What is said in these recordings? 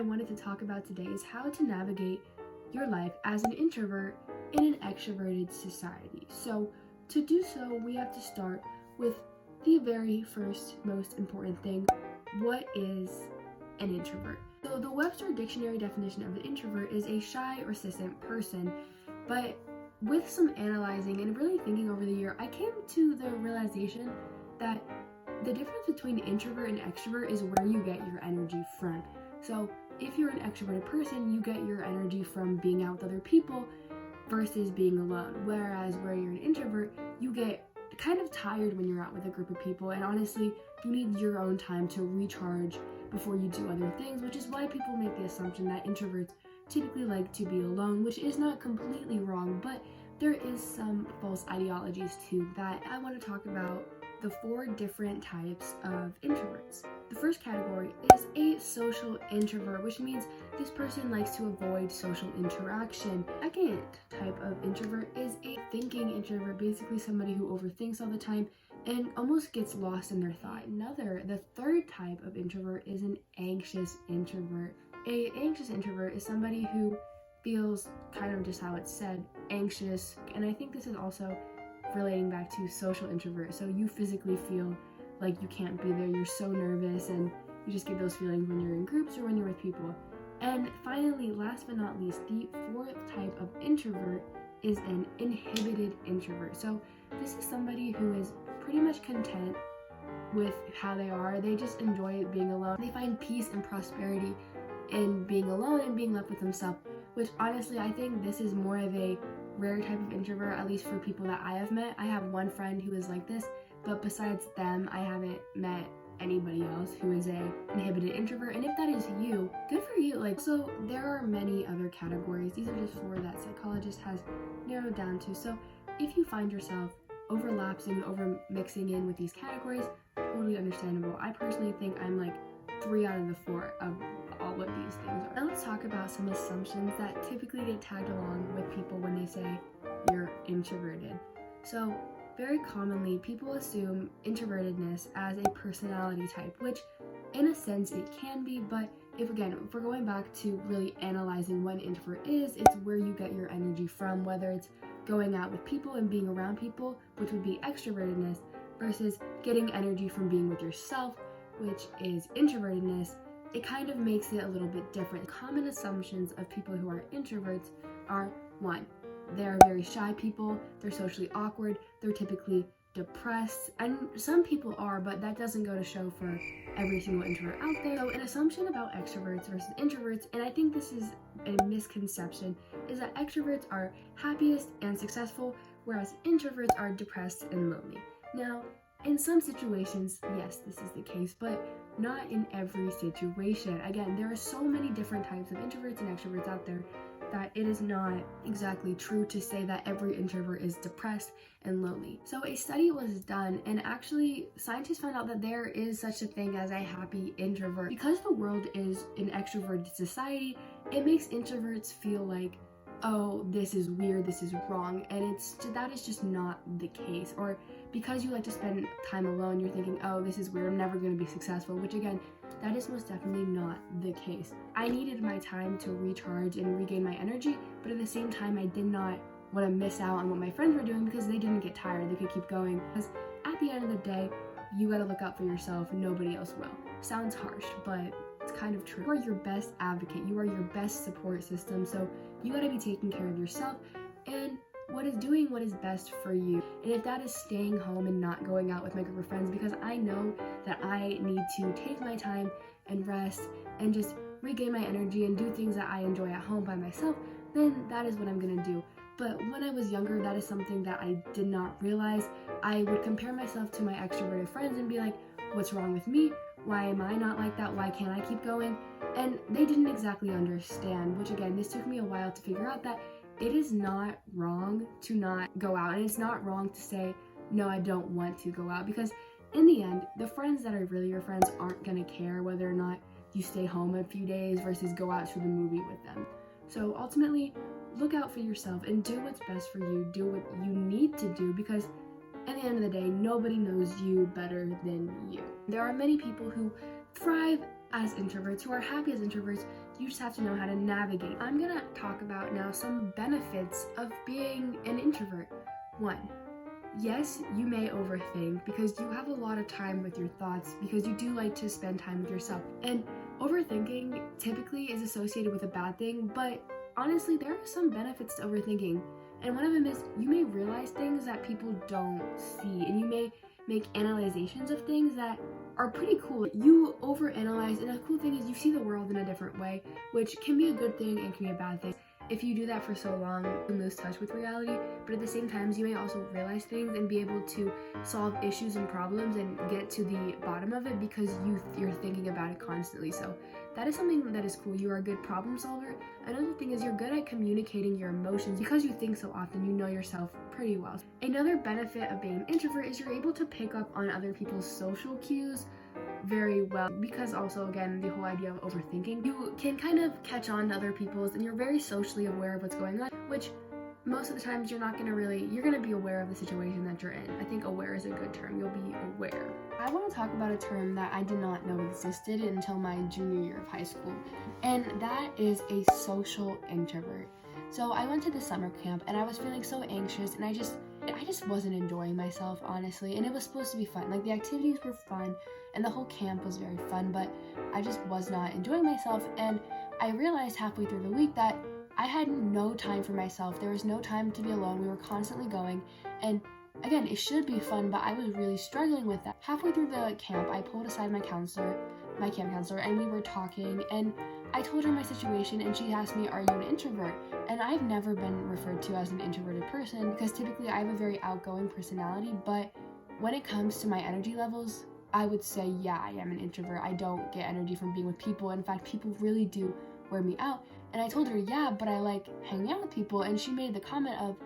wanted to talk about today is how to navigate your life as an introvert in an extroverted society. So to do so, we have to start with the very first most important thing. What is an introvert? So the Webster Dictionary definition of an introvert is a shy or distant person, but with some analyzing and really thinking over the year, I came to the realization that the difference between introvert and extrovert is where you get your energy from. So if you're an extroverted person, you get your energy from being out with other people versus being alone. Whereas where you're an introvert, you get kind of tired when you're out with a group of people, and honestly, you need your own time to recharge before you do other things, which is why people make the assumption that introverts typically like to be alone, which is not completely wrong, but there is some false ideologies too that I want to talk about. The 4 different types of introverts. The first category is a social introvert, which means this person likes to avoid social interaction. Second type of introvert is a thinking introvert, basically somebody who overthinks all the time and almost gets lost in their thought. The third type of introvert is an anxious introvert. An anxious introvert is somebody who feels kind of just how it's said, anxious, and I think this is also relating back to social introvert. So you physically feel like you can't be there, you're so nervous, and you just get those feelings when you're in groups or when you're with people. And finally, last but not least, the 4th type of introvert is an inhibited introvert. So this is somebody who is pretty much content with how they are. They just enjoy being alone. They find peace and prosperity in being alone and being left with themselves, which honestly, I think this is more of a rare type of introvert, at least for people that I have met. I have one friend who is like this, but besides them, I haven't met anybody else who is a inhibited introvert. And if that is you, good for you. So there are many other categories. These are just 4 that psychologist has narrowed down to. So if you find yourself overlapsing, over mixing in with these categories, totally understandable. I personally think I'm like 3 out of the 4 of all what these things are. Now let's talk about some assumptions that typically get tagged along with people when they say you're introverted. So very commonly, people assume introvertedness as a personality type, which in a sense it can be, but if we're going back to really analyzing what an introvert is, it's where you get your energy from, whether it's going out with people and being around people, which would be extrovertedness, versus getting energy from being with yourself, which is introvertedness. It kind of makes it a little bit different. Common assumptions of people who are introverts are 1, they're very shy people, they're socially awkward, they're typically depressed, and some people are, but that doesn't go to show for every single introvert out there. So an assumption about extroverts versus introverts, and I think this is a misconception, is that extroverts are happiest and successful, whereas introverts are depressed and lonely. Now, in some situations, yes, this is the case, but not in every situation. Again, there are so many different types of introverts and extroverts out there that it is not exactly true to say that every introvert is depressed and lonely. So a study was done, and actually scientists found out that there is such a thing as a happy introvert. Because the world is an extroverted society, it makes introverts feel like, oh, this is weird, this is wrong, and that is just not the case. Or because you like to spend time alone, you're thinking, oh, this is weird, I'm never going to be successful, which again, that is most definitely not the case. I needed my time to recharge and regain my energy, but at the same time, I did not want to miss out on what my friends were doing because they didn't get tired, they could keep going. Because at the end of the day, you gotta look out for yourself, nobody else will. Sounds harsh, but it's kind of true. You are your best advocate, you are your best support system, so you gotta be taking care of yourself and doing what is best for you. And if that is staying home and not going out with my group of friends, because I know that I need to take my time and rest and just regain my energy and do things that I enjoy at home by myself, then that is what I'm gonna do. But when I was younger, that is something that I did not realize. I would compare myself to my extroverted friends and be like, what's wrong with me? Why am I not like that? Why can't I keep going? And they didn't exactly understand, which again, this took me a while to figure out that it is not wrong to not go out, and it's not wrong to say, no, I don't want to go out, because in the end, the friends that are really your friends aren't gonna care whether or not you stay home a few days versus go out to the movie with them. So ultimately, look out for yourself and do what's best for you. Do what you need to do, because at the end of the day, nobody knows you better than you. There are many people who thrive as introverts, who are happy as introverts. You just have to know how to navigate. I'm gonna talk about now some benefits of being an introvert. 1. Yes, you may overthink because you have a lot of time with your thoughts, because you do like to spend time with yourself. And overthinking typically is associated with a bad thing, but honestly, there are some benefits to overthinking. And one of them is you may realize things that people don't see, and you may make analyzations of things that are pretty cool. You overanalyze, and the cool thing is you see the world in a different way, which can be a good thing and can be a bad thing. If you do that for so long, you lose touch with reality, but at the same time, you may also realize things and be able to solve issues and problems and get to the bottom of it because you're thinking about it constantly. So that is something that is cool. You are a good problem solver. Another thing is you're good at communicating your emotions because you think so often. You know yourself pretty well. Another benefit of being an introvert is you're able to pick up on other people's social cues very well, because also, again, the whole idea of overthinking, you can kind of catch on to other people's, and you're very socially aware of what's going on, which most of the times you're going to be aware of the situation that you're in. I think aware is a good term. You'll be aware. I want to talk about a term that I did not know existed until my junior year of high school, and that is a social introvert. So I went to the summer camp and I was feeling so anxious, and I just wasn't enjoying myself, honestly. And it was supposed to be fun. Like, the activities were fun and the whole camp was very fun, but I just was not enjoying myself. And I realized halfway through the week that I had no time for myself. There was no time to be alone. We were constantly going. And again, it should be fun, but I was really struggling with that. Halfway through the camp, I pulled aside my camp counselor, and we were talking, and I told her my situation, and she asked me, "Are you an introvert?" And I've never been referred to as an introverted person because typically I have a very outgoing personality, but when it comes to my energy levels, I would say, yeah, I am an introvert. I don't get energy from being with people. In fact, people really do wear me out. And I told her, yeah, but I like hanging out with people. And she made the comment of,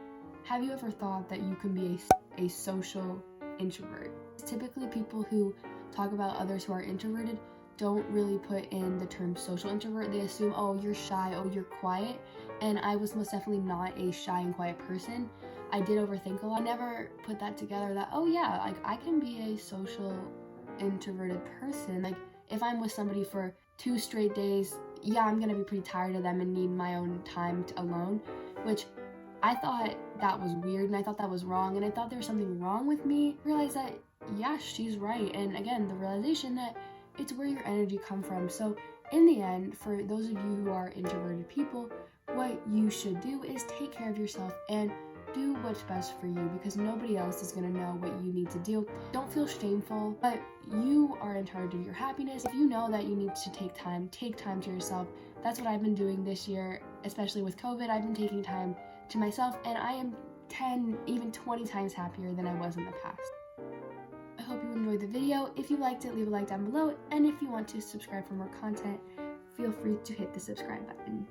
have you ever thought that you can be a social introvert? Typically, people who talk about others who are introverted don't really put in the term social introvert. They assume, oh, you're shy, oh, you're quiet. And I was most definitely not a shy and quiet person. I did overthink a lot. I never put that together that, oh yeah, like I can be a social introverted person. Like, if I'm with somebody for 2 straight days, yeah, I'm gonna be pretty tired of them and need my own time alone, which I thought that was weird, and I thought that was wrong, and I thought there was something wrong with me. I realized that, yeah, she's right. And again, the realization that it's where your energy comes from. So in the end, for those of you who are introverted people, what you should do is take care of yourself and do what's best for you, because nobody else is going to know what you need to do. Don't feel shameful, but you are in charge of your happiness. If you know that you need to take time to yourself. That's what I've been doing this year, especially with COVID. I've been taking time to myself, and I am 10, even 20 times happier than I was in the past. I hope you enjoyed the video. If you liked it, leave a like down below, and if you want to subscribe for more content, feel free to hit the subscribe button.